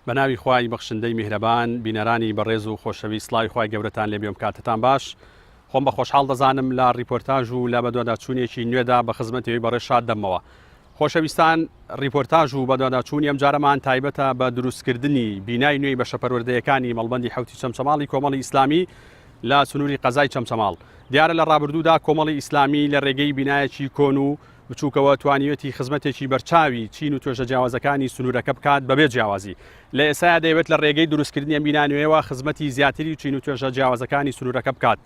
بەناوی خوای بەخشندەی میهرەبان بینەرانی بەڕێز و خۆشەوی سڵاوی خوای گەورەتان لێ بێم کاتتان باش خۆم بە خۆشحاڵ دەزانم لە ریپۆرتاژ و لە بەدواداچوونێکی نوێدا بە خزمەتەوەی بەڕێز شاد دەمەوە. خۆشەویستان ریپۆرتاژ و بەدواداچوونی ئەم جارەمان تایبەتە بە دروستکردنی بینای نوێی بەشەپەروەردەیەکانی مەڵبەندی حوتی چەمچەماڵی کۆمەڵی ئیسلامی لە سنووری قەزای چەمچەماڵ. دیارە لە ڕابردوودا کۆمەڵی ئیسلامی لە ڕێگەی بینایەکی کۆن و بچووکەوە توانیوەتی خزمەتێکی بەرچاوی چین و توێژە جیاوازەکانی سنوورەکە بکات بەبێ جیاوازی. لە ئێستا دەیەوێت لە ڕێگەی دروستکردنی بینانوێەوە خزمەتی زیاتری و چین و توێژە جیاوازەکانی سنوورەکە بکات.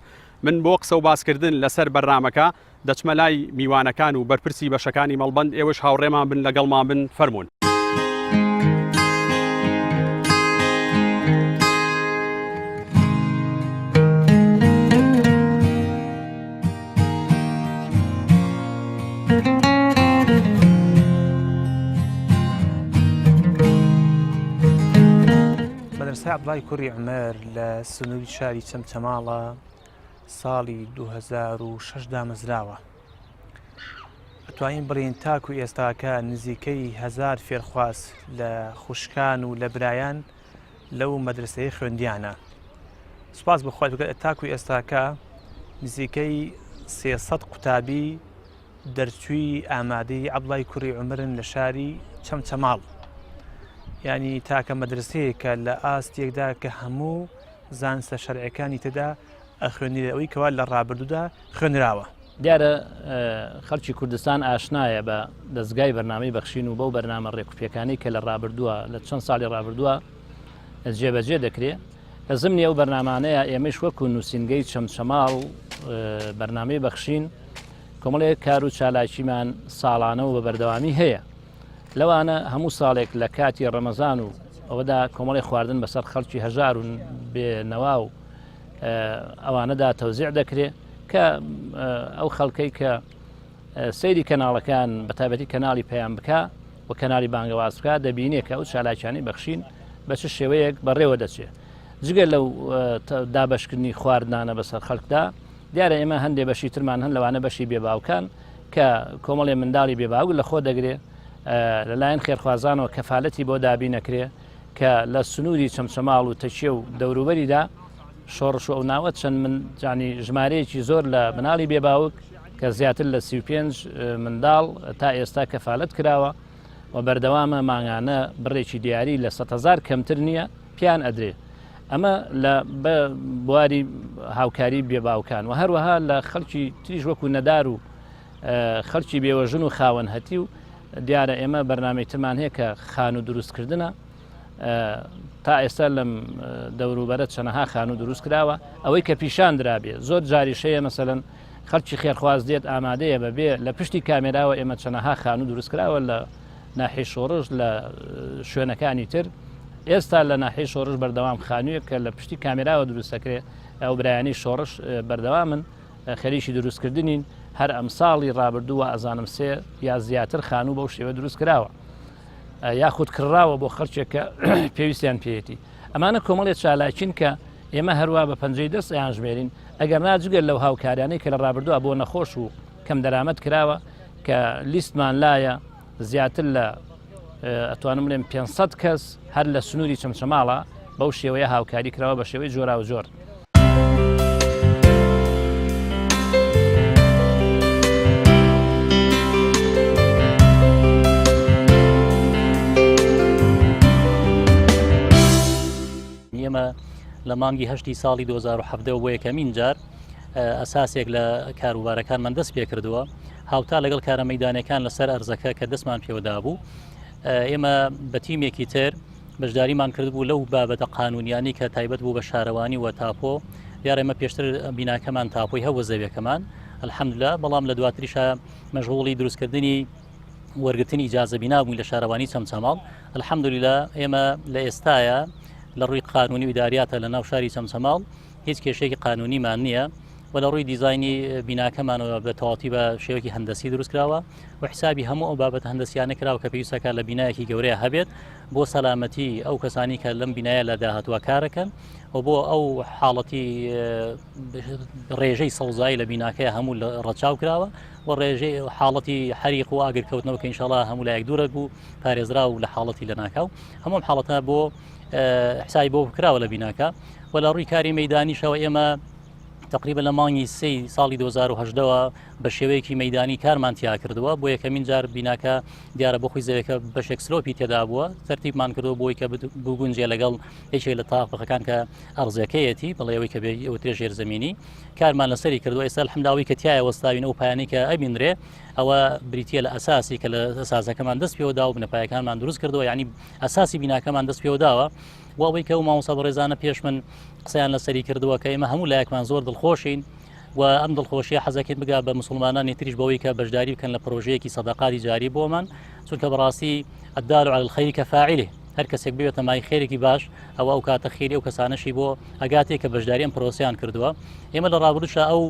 من بۆ قسە و باسکردن لەسەر بەرنامەکە دەچمە لای میوانەکان و بەرپرسی بەشەکانی مەڵبەند ئێوەش هاوڕێمان بن لەگەڵمان بن فەرمونون. مەدرسەی عەبدوڵای کوڕی عومەر لە سنووری شاری چەمچەماڵە ساڵی 2006 دامەزراوە. ئەتوانین بڵێن تاکو ئێستاکە نزیکەی 1000 فێرخواز لە خوشکان و لە برایان لەو مەدرسەی خوێندیانە. سوپاس بخوای بکە تاکو ئێستاکە نزیکەی 300 قوتابی دەرچووی ئامادەی عەبدوڵای کوڕی عومەرن لە شاری چەمچەماڵ. یعنی تاکە مەدرسەیەکە لە ئاستێکدا کە هەموو زانستە شەرعەکانی تێدا ئەخوێنی ئەوەی کەوا لە ڕابردوودا خوێنراوە. دیارە خەڵکی کوردستان ئاشنایە بە دەستگای بەرنامەی بەخشین و بەو بەرنامە ڕێکوپیەکانی کە لە ڕابردووە لە چەند ساڵی ڕابردووە جێبەجێ دەکرێت. لە زمنی ئەو بەرنامانەیە ئێمەش وەکو نووسینگەی چەمچەماڵ و بەرنامەی بەخشین کۆمەڵێک کار و چالاکیمان ساڵانە و بە بەردەوامی هەیە. لەوانە هەموو ساڵێک لە کاتی ڕەمەزان و ئەوەدا کۆمەڵی خواردن بەسەر خەڵکی هەژار و بێنەوا و ئەوانەدا تەوزیع دەکرێت کە ئەو خەڵکەی کە سەیری کەناڵەکان بەتایبەتی کەناڵی پەیام بکە و کەناڵی بانگەواز بکە دەبینێت کە ئەو چالاکیانی بەخشین بە چ شێوەیەک بەڕێوە دەچێت. جگە لەو دابەشکردنی خواردنانە بەسەر خەڵکدا دیارە ئێمە هەندێک بەشی ترمان هەن لەوانە بەشی بێباوکان کە کۆمەڵێ منداڵی بێباوک لە خۆ دەگرێت لەلایەن خێرخوازانەوە کەفالەتی بۆ دابی نەکرێ کە لە سنووری چەمچەماڵ و تەچیە و دەوروبەریدا شۆڕش و ئەو ناوە چەند جانی ژمارەیەکی زۆر لە مناڵی بێباوک کە زیاتر لە 35 منداڵ تا ئێستا کەفالەت کراوە و بەردەوامە ماگانە بڕێکی دیاری لە 100,000 کەمتر نییە پیان ئەدرێ. ئەمە لە بواری هاوکاری بێباوکان و هەروەها لە خەڵکی تریش وەکو نەدار و خەڵکی بێوەژن و خاوەن هەتی و دیارە ئێمە بەرنامەی ترمان هەیە کە خان و دروستکردنە. تا ئێستا لەم دەوروبەرە چەنەها خان و دروست کراوە ئەوەی کە پیشان درابێ زۆر جاریشەیە مەسەلەن خەڵکی خێرخواز دێت ئامادەیە بەبێ لە پشتی کامێراوە ئێمە چەنەها خان و دروست کراوە لە ناحیەی شۆڕش لە شوێنەکانی تر. ئێستا لە ناحیەی شۆڕش بەردەوام خانوویە کە لە پشتی کامێراوە دروست دەکرێت ئەو برایانی شۆڕش بەردەوامن خەریکی دروستکردنین. هەر ئەم ساڵی ڕابردووە ئەزانم 3 یا زیاتر خانوو بەو شێوە دروست کراوە یاخود کڕاوە بۆ خەرچێکە پێویستیان پێێتی. ئەمانە کۆمەڵێت چالاکین کە ئێمە هەروە بە پەنجەی دەست یان ژمێرین ئەگەر ناجگەر لەو هاوکاریانەی کە لە ڕابردووە بۆ نەخۆش و کەم دەرامەت کراوە کە لیستمان لایە زیاتر لە ئەتوانم بڵێم 500 کەس هەر لە سنووری چەمچەماڵە بەو شێوەیە هاوکاری کراوە بە شێوەی جۆرا و جۆر. ئێمە لە مانگی هەشتی ساڵی 2017 بۆ یەکەمین جار ئەساسێک لە کاروبارەکانمان دەست پێ کردووە هاوتا لەگەڵ کارە مەیدانەکان لەسەر ئەرزەکە کە دەستمان پێوەدا بوو. ئێمە بە تیمێکی تر بەشداریمان کردبوو لەو بابەتە قانونیانی کە تایبەت بوو بە شارەوانی و تاپۆ. دیارە ئێمە پێشتر بیناکەمان تاپۆی هەوە زەویەکەمان الحەمدوللا، بەڵام لە دواتریشە مەشغوڵی دروستکردنی وەرگرتنی ئیجازە بینا بووین لە شارەوانی چەمچەماڵ. الحەمدوللا ئێمە لە ئێستاە لە ڕووی قانونی و ئیداریاتە لە ناو شاری چەمچەماڵ هیچ کێشەیەکی قانونیمان نییە و لە ڕووی دیزایانی بیناکەمانەوە بە تەواتی بە شێوەی هەندەسی دروستکراوە و حسابی هەموو ئەو بابەت هەندەسیانە کراوە کە پێویستەکە لە بینایەکی گەورەیە هەبێت بۆ سەلامەتی ئەو کەسانی کە لەم بینایە لە داهاتوە کارەکەن و بۆ ئەو حاڵەتی ڕێژەی سەوزایی لە بیناکەیە هەموو ڕەچاو کراوە و ڕێژەی حاڵەتی حەریق و ئاگرکەوتنەوە کە ئینشاڵڵا هەموو لایەک دوورە بوو پارێزرا و لە حاڵەتی لە ناکاو هەموو حاڵەتە بۆ حسابی بۆ کراوە لە بیناکە و لە ڕووی کاری مەیدانیشەوە ئێمە تقریبا لە مانگی سی ساڵی 2010ەوە بە شێوەیەکی مەیدانی کارمان تیا کردووە بۆ یەکەمین جار بیناکە دیارە بۆ خۆی زەوەکە بەشێک سلۆپی تێدا بووە تەرتیبمان کردەوە بۆی کە بگونجێ لەگەڵ یەکێک لە تاقەکان کە ئەرزەکەیەتی بەڵێەوەی کە ئەو ترێ ژێرزەمینی کارمان لەسەری کردووە ئێستا الحەمداوی کە تایە وەستاوین ئەو پایانی کە ئەبینرێ ئەوە بریتە لە ئەساسی کە لە ئەساسەکەمان دەست پێوەدا و بنەپایەکانمان دروست کردووە یعنی ئەساسی بیناکەمان دەست پێوەداوە و ئەوەی کە و مامۆستا بەڕێزانە پێش من قسەیان لەسەری کردووە کە ئێمە هەموو لایەکمان زۆر دڵخۆشین و ئەم دڵخۆشیە حەزەکەین بگا بە مسلمانانی تریش بەوەی کە بەشداری بکەن لە پرۆژەیەکی سەدەقاتی جاری بۆمان چونکە بەڕاستی الدال على الخير كفاعله هەر کەسێک بێتە مای خێرێکی باش ئەوە ئەو کاتە خێری ئەو کەسانەشی بۆ ئەگاتێک کە بەشداری ئەم پرۆسیان کردووە ئێمە لە ڕابردووشە ئەو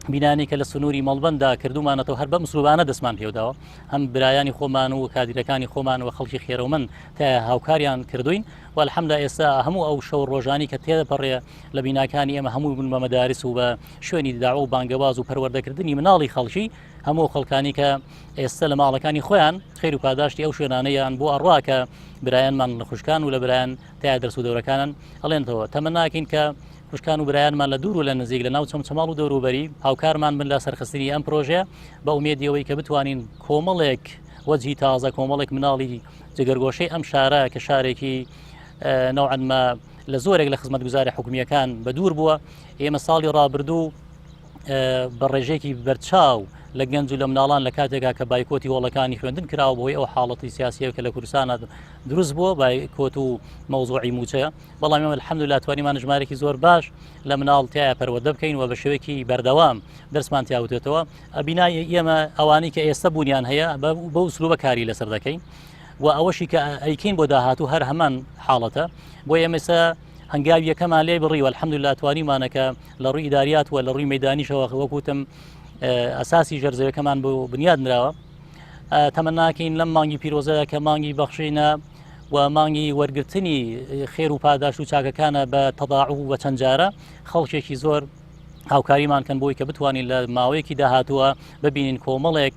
بینانی کە لە سنووری مەڵبەندا کردومانەتەوە هەر بە مسلمانە دەستمان پێوداوە هەم برایانی خۆمان و کادیرەکانی خۆمان و خەڵکی خێرەومەند تا هاوکاریان کردوین و الحەمدا ئێستا هەموو ئەو شەو ڕۆژانی کە تێدەپەڕێ لە بیناکانی ئێمە هەموو بن بە مەدارس و بە شوێنی داوە و بانگەواز و پەروەردەکردنی مناڵی خەڵکی هەموو خەڵکانی کە ئێستا لە ماڵەکانی خۆیان خێر و پاداشتی ئەو شوێنانەیان بۆ ئەڕواکە برایانمان لە خوشکان و لە برایان تا دەرس و دەورەکانن ئەڵێنەوە تەمەناکەین کە خوشکان و برایانمان لە دوور و لە نزیک لە ناو چەمچەماڵ و دەوروبەری هاوکارمان بن لە سەرخستنی ئەم پرۆژەیە بە ئومێدیەوەی کە بتوانین کۆمەڵێک وەجهی تازە کۆمەڵێک مناڵی جگەرگۆشەی ئەم شارە کە شارێکی نەوعەنما لە زۆرێک لە خزمەتگوزاری حکومیەکان بە دوور بووە ئێمە ساڵی ڕابردوو بە ڕێژێکی بەرچاو لە گەنج و لە مناڵان لە کاتێکا کە بایکۆتی وڵەکانی خوێندن کراوە بۆی ئەو حاڵەتی سیاسیە کە لە کوردستانە دروست بووە بایکۆت و مەوزوعی موچەیە بەڵام ئێمە الحەمدولillah توانیمان ژمارێکی زۆر باش لە مناڵ تایە پەروەردە بکەین و بە شێوەیەکی بەردەوام دەرسمان تیاوتێتەوە بینای ئێمە ئەوانەی کە ئێستا بوونیان هەیە بە ئوسلوبە کاری لەسەر دەکەین و ئەوەشی کە ئەیکەین بۆ داهاتوو هەر هەمان حاڵەتە بۆ ئێمەسا هەنگاوی یەکەمان لێ بڕی و الحەمدولillah توانیمانەکە لە ڕووی ئیداریات و لە ڕووی مەیدانیشەوە وەکوتم ئەساسی ژەرزەوەکەمان بۆ بنیاد نراوە تەمەناکەین لەم مانگی پیرۆزەیە کە مانگی بەخشینە و مانگی وەرگرتنی خێر و پاداش و چاکەکانە بە تەضاعف و چەند جارە خەڵکێکی زۆر هاوکاریمان کەن بۆی کە بتوانین لە ماوەیەکی داهاتووە ببینین کۆمەڵێک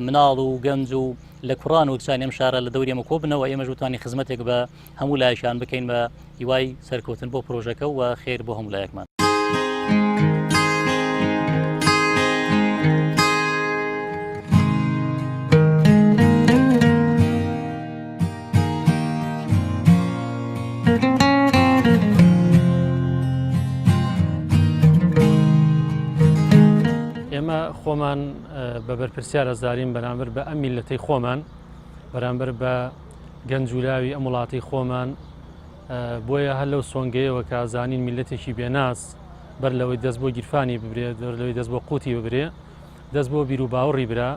مناڵ و گەنج و لە کوڕان و کچانی ئەم شارە لە دەوری ئێمە کۆ بنەوە ئێمە ژوتانی خزمەتێک بە هەموو لایشان بکەین بە هیوای سەرکەوتن بۆ پرۆژەکە و خێر بۆ هەموو لایەکمان. ئێمە خۆمان بە بەرپرسیارە زارین بەرامبەر بە ئەم میلەتەی خۆمان بەرامبەر بە گەنجولاوی ئەم وڵاتی خۆمان بۆیە هەر لەو سۆنگەیەوە کە زانین میلەتێکی بێناس بەر لەوەی دەست بۆ گیرفانی ببرێت لەوەی دەست بۆ قوتی ببرێ دەست بۆ بیر و باوەڕی برا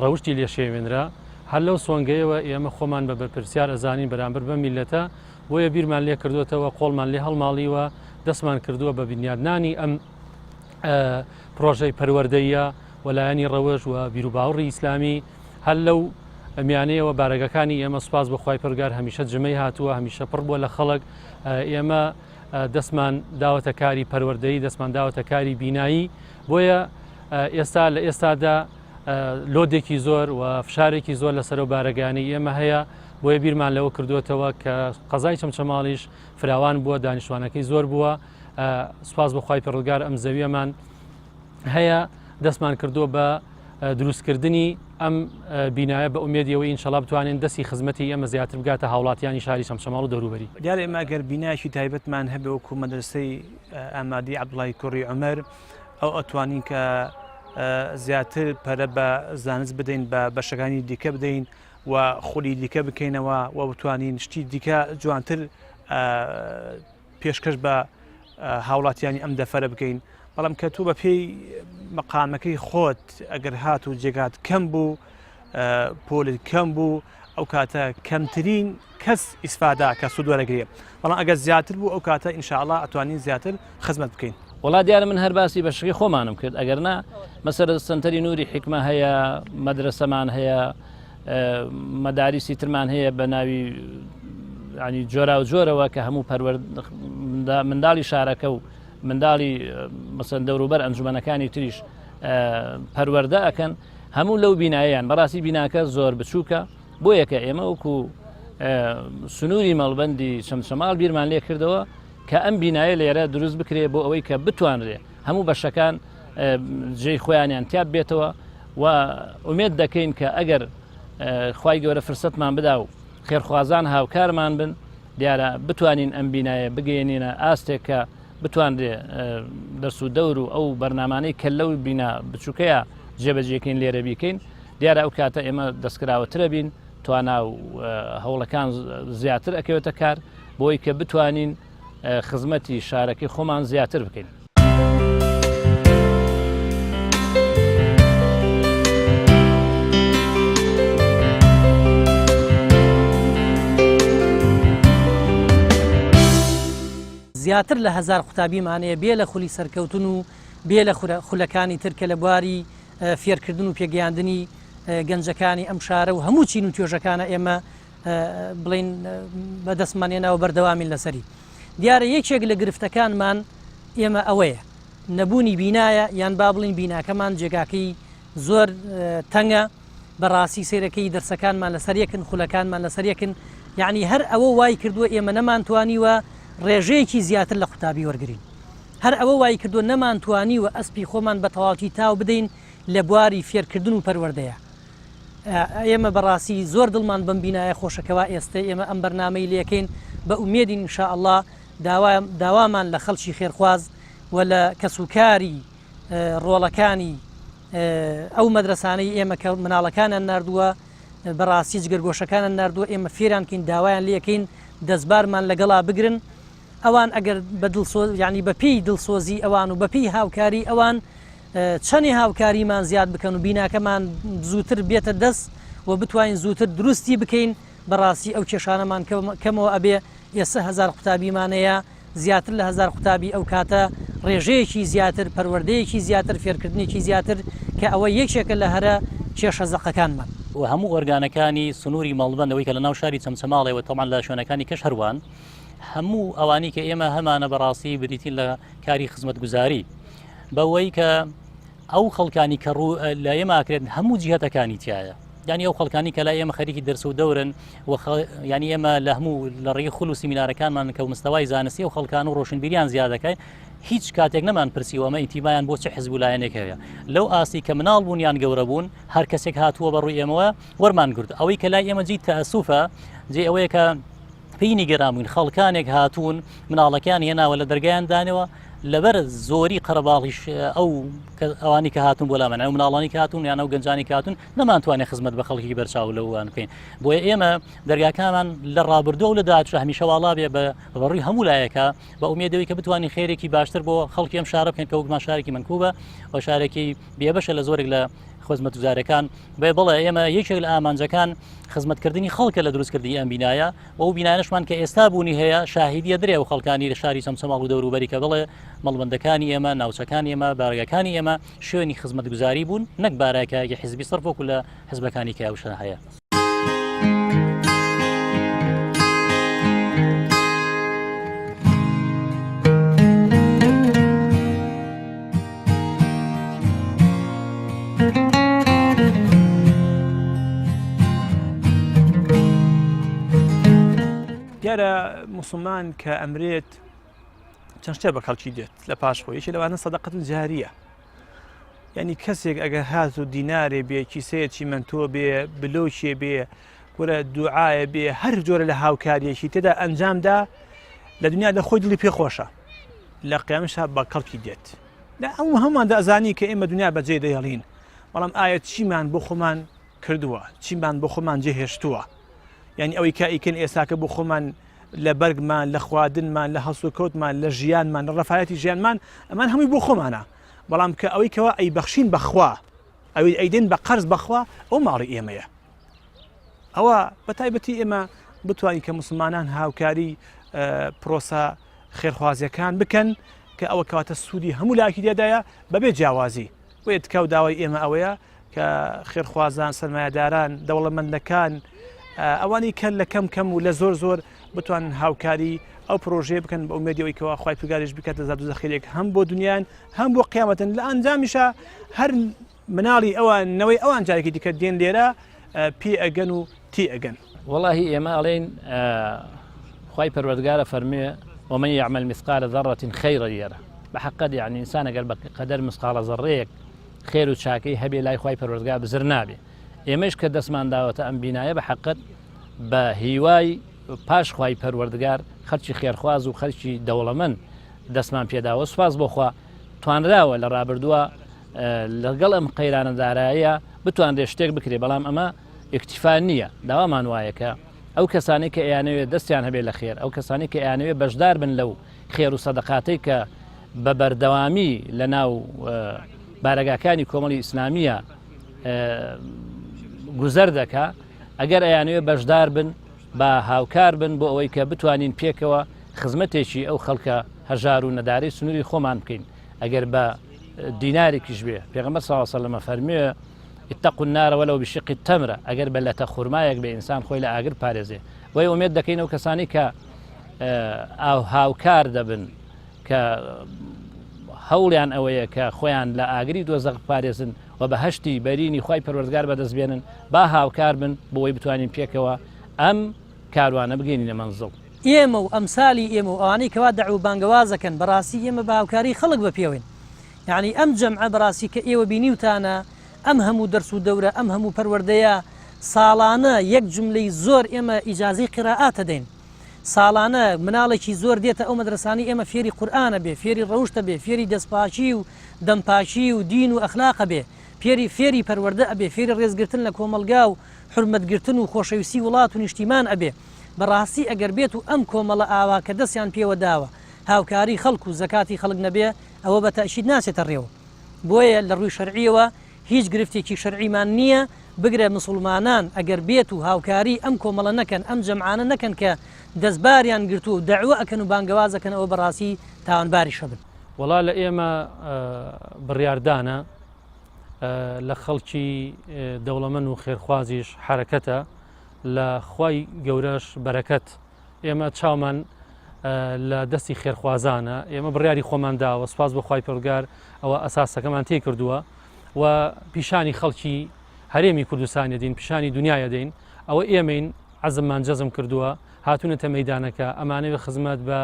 ڕەوشی لێ شێوێنرا هەر لەو سۆنگەیەوە ئێمە خۆمان بە بەرپرسیار ئەزانین بەرامبەر بە میلەتە بۆیە بیرمان لێ کردوێتەوە قۆڵمان لێ هەڵماڵیوە دەستمان کردووە بە بنیادنانی ئەم پرۆژەی پەروەردەیە وەلایەنی ڕەوەژ و بیر و باوەڕی ئیسلامی هەر لەو ئەمیانەیەوە بارەگەکانی ئێمە سوپاس بەخوای پەروەردگار هەمیشە جمەی هاتووە هەمیشە پڕ بووە لە خەڵک ئێمە دەستمان داوەتە کاری پەروەردەیی دەستمان داوەتە کاری بینایی بۆیە ئێستا لە ئێستادا لۆدێکی زۆر و فشارێکی زۆر لەسەر و بارەگانی ئێمە هەیە بۆیە بیرمان لەوە کردوێتەوە کە قەزای چەمچەماڵیش فراوان بووە دانیشتوانەکەی زۆر بووە سوپاس بەخوای پەروەردگار ئەم زەویەمان هەیە دەستمان کردووە بە دروستکردنی ئەم بینایە بە ئومێدیەوەی ئینشەڵا بتوانین دەستی خزمەتی ئەمە زیاتر بگاتە هاوڵاتیانی شاری چەمچەماڵ و دەوروبەری. دیارە ئێمە ئەگەر بینایەکی تایبەتمان هەبێ وەکو مەدرسەی ئامادەی عەبدوڵای کوڕی عومەر ئەو ئەتوانین کە زیاتر پەرە بە زانست بدەین بە بەشەکانی دیکە بدەین و خولی دیکە بکەینەوە و بتوانین شتی دیکە جوانتر پێشکەش بە هاوڵاتیانی ئەم دەفەرە بکەین. بەڵام کە تو بە پێی مەقامەکەی خۆت ئەگەر هات و جێگات کەم بوو پۆلت کەم بوو ئەو کاتە کەمترین کەس ئیسفادا کە سوود وەرەگرێ بەڵام ئەگەر زیاتر بوو ئەو کاتە ئینشاءالله ئەتوانین زیاتر خزمەت بکەین. وڵا دیارە من هەر باسی بەشی خۆمانم کرد ئەگەرنا مەسەر سنتەری نووری حکمە هەیە مەدرسەمان هەیە مەداریسی ترمان هەیە بە ناوی ینی جۆرا و جۆرەوە کە هەموو منداڵی شارەکە و منداڵی مەسەن دەوروبەر ئەنجومەنەکانی تریش پەروەردە ئەکەن هەموو لەو بینایەیان بەڕاستی بیناکە زۆر بچووکە بۆ یەکە ئێمە وەکو سنووری مەڵبەندی چەمچەماڵ بیرمان لێ کردەوە کە ئەم بینایە لێرە دروست بکرێ بۆ ئەوەی کە بتوانرێ هەموو بەشەکان جێی خۆیانیان تیاب بێتەوە و ئومێد دەکەین کە ئەگەر خوای گەورە فرسەتمان بدا و خێرخوازان هاوکارمان بن دیارە بتوانین ئەم بینایە بگەێنینە ئاستێک کە بتوانرێ دەرس و دەور و ئەو بەرنامانەی کە لەو بینا بچووکەیە جێبەجێکەین لێرە بیکەین دیارە ئەو کاتە ئێمە دەستکراوەترە بین توانا و هەوڵەکان زیاتر ئەکەوێتە کار بۆی کە بتوانین خزمەتی شارەکەی خۆمان زیاتر بکەین. زیاتر لە 1000 قوتابیمانەیە بێ لە خولی سەرکەوتن و بێ لە خولەکانی ترکە لە بواری فێرکردن و پێگەیاندنی گەنجەکانی ئەم شارە و هەموو چین و توێژەکانە ئێمە بڵین بەدەستمانێنەوە بەردەوامین لەسەری. دیارە یەکێک لە گرفتەکانمان ئێمە ئەوەیە نەبوونی بینایە یان با بڵین بیناکەمان جێگاکەی زۆر تەنگە بەڕاستی سیرەکەی دەرسەکانمان لەسەر یەکن خولەکانمان لەسەر یەکن یعنی هەر ئەوە وای کردووە ئێمە نەمانتوانیوە ڕێژەیەکی زیاتر لە قوتابی وەرگین هەر ئەوە وای کردووە نەمانتوانیوە ئەسپی خۆمان بە تەواوی تاو بدەین لە بواری فێرکردن و پەروەردەیە. ئێمە بەڕاستی زۆر دڵمان بەم بینایە خۆشەکەوا ئێستا ئێمە ئەم بەرنامەی لەکەین بە ئومێدین ئینشاءالله داوامان لە خەڵکی خێرخواز و لە کەسوکاری ڕۆڵەکانی ئەو مەدرسانەی ئێمە کە مناڵەکانیان نردووە بەڕاستی جگەرگۆشەکانیان نردووە ئێمە فێرانکەین داوایان لەکەین دەستبارمان لەگەڵا بگرن ئەوان ئەگەر بە ینی بە پێی دڵسۆزی ئەوان و بە پێی هاوکاری ئەوان چەندی هاوکاریمان زیاد بکەن و بیناکەمان زووتر بێتە دەست و بتوانین زووتر دروستی بکەین بەڕاستی ئەو کێشانەمان کەمەوە ئەبێ ئێستا 1000 قوتابیمانەیە زیاتر لە 1000 قوتابی ئەو کاتە ڕێژەیەکی زیاتر پەروەردەیەکی زیاتر فێرکردنێکی زیاتر کە ئەوە یەکێکە لە هەرە کێشە زەقەکانمان و هەموو ئۆرگانەکانی سنووری مەڵبەندەوەی کە لە ناو شاری چەمچەماڵەوە تەمان لە شوێنەکانی کەش هەروان هەموو ئەوانی کە ئێمە هەمانە بەڕاستی بریتین لە کاری خزمەتگوزاری بەوەی کە ئەو خەڵکانی کە لە ئێمەکرێت هەموو جیهەتەکانی تایە ینی ئەو خەڵکانی کە لای ئێمە خەریکی دەرس و دەورن ینی ئێمە لە هەموو لە ڕێی خول و سیمینارەکانمان کە مستەوای زانستی و خەڵکان و ڕۆشنبیریان زیادەکەی هیچ کاتێک نەمان پرسیوەمە ئیتیبایان بۆ چه حزب لایەنێکەوە لەو ئاسی کە مناڵ بوون یان گەورە بوون هەر کەسێک هاتووە بەڕووی ئێمەوە وەرمان گرت ئەوەی کە لای ئێمە جیت تەئەسوفە جێ ئەوەیە کە پێینی گەرامبووین خەڵکانێک هاتوون مناڵەکان هێناوە لە دەرگایان دانەوە لەبەر زۆری قەرەباڵیش ئەوانی کە هاتون بۆ لامەن ئەو مناڵانی کە هاتون یان ئەو گەنجانی کاتون نەمانتوانێت خزمەت بە خەڵکی بەرچاو لەوان بکەین بۆیە ئێمە دەرگاکانمان لە ڕابردووە و لە داهاتوودا هەمیشە واڵا بێ بە ڕووی هەموو لایەکە بە ئومێدەوەی کە بتوانین خێرێکی باشتر بۆ خەڵکی ئەم شارە بکەین کە وەکمان شارێکی منکوبە و شارێکی بێبەشە لە زۆرێک لە خزمەتگوزارەکان بڵێ ئێمە یەکێک لە ئامانجەکان خزمەتکردنی خەڵکە لە دروستکردنی ئەم بینایە و ئەو بینایەشمان کە ئێستا بوونی هەیە شاهیدیە درێ و خەڵکانی لە شاری چەمچەماڵ و دەوروبەری کە بڵێ مەڵبەندەکانی ئێمە ناوچەکانی ئێمە بارگەکانی ئێمە شوێنی خزمەتگوزاری بوون نەک بارایەکە حیزبی سەرف وەکو لە حیزبەکانی کە ئەوشە هەیە. دیارە موسڵمان کە ئەمرێت چەند شتێ بە خەڵکی دێت لە پاشخۆ یەکێ لەوانە سەدەقەت جاریە یعنی کەسێک ئەگەر هات و دینارێ بێ کیسەیەکی منتۆ بێ بلۆکێ بێ وەرە دوعاە بێ هەر جۆرە لە هاوکاریەکی تێدا ئەنجامدا لە دنیا لە خۆی دڵی پێخۆشە لە قیامەتدا بە کەڵکی دێت لە ئەو هەمومان دەزانی کە ئێمە دنیا بەجێ دەهێڵین بەڵام ئایا چیمان بۆ خۆمان کردووە چیمان بۆ خۆمان جێهێشتووە یعنی ئەوەی کائیکن ئێستاکە بۆ خۆمان لە بەرگمان لە خواردنمان لە هەڵسو کەوتمان لە ژیانمان لە ڕەفایەتی ژیانمان ئەمان هەمووی بۆ خۆمانە بەڵام کە ئەوەی کەەوە ئەی بەخشین بەخوا ئەوەی ئەیدێن بە قەرز بەخوا ئەو ماڵی ئێمەیە ئەوە بە تایبەتی ئێمە بتوانین کە موسڵمانان هاوکاری پرۆسە خێرخوازیەکان بکەن کە ئەوە کەواتە سوودی هەموو لاکی دێدایە بەبێ جیاوازی وێ تکاو داوای ئێمە ئەوەیە کە خێرخوازان سەرمایه‌داران دەوڵەمەندەکان ئەوانی کە لە کەم و لە زۆر بتوان هاوکاری ئەو پرۆژێ بکەن بە ئومێدیەوەی کەوا خوای پگاریش بکات دەزاد و زەخیرێک هەم بۆ دنیایان هەم بۆ قیامەتن لە ئەنجامیشە هەر مناڵی ئەوانەوەی ئەوان جارێکی دیکە دێن لێرە پێ ئەگەن و تی ئەگەن والله ئێمە ئەڵێن خوای پەروەردگارە فەرموێ ومن يعمل مثقال ذرة خيرا يره بحقد يعني إنسان قال بقدر مثقال ذريك خير و چاکەی هەبێ لای خوای پەروەردگار بزر نابێ ئێمەش کە دەستمان داوەتە ئەم بینایە بەحقد بە هیوای پاش خوای پەروەردگار خەرچی خێرخواز و خەرچی دەوڵەمەند دەستمان پێداوە سوپاس بۆخوا توانراوە لە ڕابردووە لەگەڵ ئەم قەیرانەدارایە بتوانرێ شتێک بکرێ بەڵام ئەمە ئیکتیفا نییە داوامان وایەکە ئەو کەسانی کە ئەیانەوێت دەستیان هەبێت لە خێر ئەو کەسانی کە ئەیانەوێت بەشدار بن لەو خێر و سەدەقاتەی کە بە بەردەوامی لە ناو بارەگاکانی کۆمەڵی ئیسلامیە گوزەر دەکا ئەگەر ئەیانەوێت بەشدار بن بە هاوکار بن بۆ ئەوەی کە بتوانین پێکەوە خزمەتێکی ئەو خەڵکە هەژار و نەداری سنووری خۆمان بکەین ئەگەر بە دینارێکیش بێ پێغەمبەر صلی الله علیه و سلم فەرموویە اتقوا النار ولو بشق التمرة ئەگەر بەلەتە خورمایەک بێ ئینسان خۆی لە ئاگر پارێزێ وی ئومێد دەکەین ئەو کەسانی کە هاوکار دەبن کە هەوڵیان ئەوەیە کە خۆیان لە ئاگری دۆزەق پارێزن و بە هەشتی بەرینی خوای پەروەردگار بەدەستبێنن با هاوکار بن بۆی بتوانین پێکەوە ئەم کاروانە بگەینی لە مەنزڵ ئێمە و ئەمسالی ئێمە و ئەوانەی کەوا دەعو بانگەوازەکەن بەڕاستی ئێمە بە هاوکاری خەڵک بە پێوێن یعنی ئەم جەمعە بەڕاستی کە ئێوە بینیوتانە ئەم هەموو دەرس و دەورە ئەم هەموو پەروەردەیە ساڵانە یەک جملەی زۆر ئێمە ئیجازەی قیرائاتە دەین ساڵانە مناڵێکی زۆر دێتە ئەو مەدرسانی ئێمە فێری قورئانە بێ فێری ڕەوشتە بێ فێری دەستپاچی و دەمپاچی و دین و ئەخلاقە بێ فێری پەروەردە ئەبێ فێری ڕێزگرتن لە کۆمەلگا و حرمەتگرتن و خۆشەویستی وڵات و نیشتیمان ئەبێ بەڕاستی ئەگەر بێت و ئەم کۆمەڵە ئاوا کە دەستیان پێوە داوە هاوکاری خەڵک و زەکاتی خەڵک نەبێ ئەوە بە تەشید ناچێتە ڕێوە بۆیە لە ڕووی شەرعیەوە هیچ گرفتێکی شەرعیمان نییە بگرە مسلمانان ئەگەر بێت و هاوکاری ئەم کۆمەڵە نەکەن ئەم جەمعانە نەکەن کە دەستباریان گرتو و دەعوە ئەکەن و بانگەوازەکەن ئەوە بەڕاستی تاوانباری شەبن وڵا لە ئێمە بڕیاردانە لە خەڵکی دەوڵەمەند و خێرخوازیش حرەکەتە لە خوای گەورەش بەرەکەت ئێمە چاومان لە دەستی خێرخوازانە ئێمە بڕیاری خۆمان داوە سپاس بە خوای پەروەردگار ئەوە ئەساسەکەمان تێ کردووە و پیشانی خەڵکی هەرێمی کوردستانی دین پیشانی دنیای دەین ئەوە ئێمەین عەزممان جەزم کردووە هاتوونەتە مەیدانەکە ئەمانەوێ خزمەت بە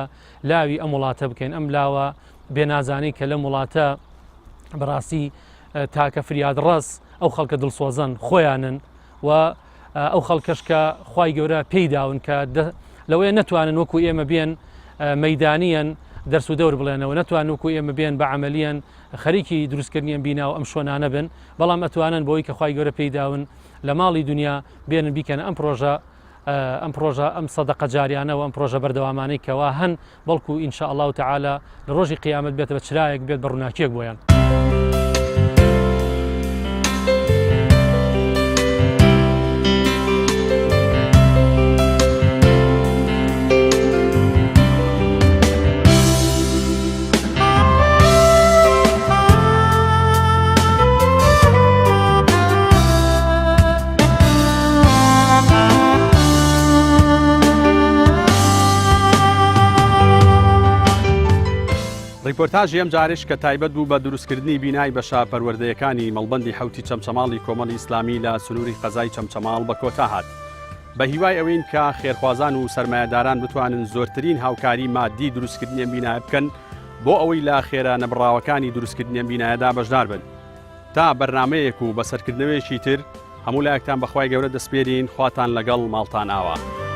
لاوی ئەم وڵاتە بکەین ئەم لاوە بێنازانی کە لەم وڵاتە بەڕاستی تاکە فریاد ڕەس ئەو خەڵکە دڵسۆزن خۆیانن و ئەو خەڵکەش کە خوای گەورە پێی داون کە لەوەیە نەتوانن وەکو ئێمە بێن مەیدانیان دەرس و دەور بڵێنەوە نەتوان وەکو ئێمە بێن بە عملیان خەریکی دروستکردنیان بینا و ئەم شۆنانە بن بەڵام ئەتوانن بۆی کە خوای گەورە پێی داون لە ماڵی دنیا بێنن بیکەن ئەم پرۆژە ئەم سەدەقە جاریانەوە ئەم پرۆژە بەردەوامانەی کەوا هەن بەڵکو ئینشاء الله تعالی لە ڕۆژی قیامەت بێتە بە چرایەک بێت بە ڕووناکیەک بۆیان. ریپۆرتاژی ئەم جارش کە تایبەت بوو بە دروستکردنی بینای بە شاپەروەردەیەکانی مەڵبەندی حوتی چەمچەماڵی کۆمەڵی ئیسلامی لە سنووری قەزای چەمچەماڵ بە کۆتا هات بە هیوای ئەوەین کە خێرخوازان و سەرمایەداران بتوانن زۆرترین هاوکاری مادی دروستکردنی ئەم بینایە بکەن بۆ ئەوەی لە خێرە نەبڕاوەکانی دروستکردنی ئەم بینایەدا بەشدار بن تا بەرنامەیەک و بەسەرکردنەوەیەکی تر هەموو لایەکتان بەخوای گەورە دەسپێرین خواتان لەگەڵ ماڵتان ئاوە.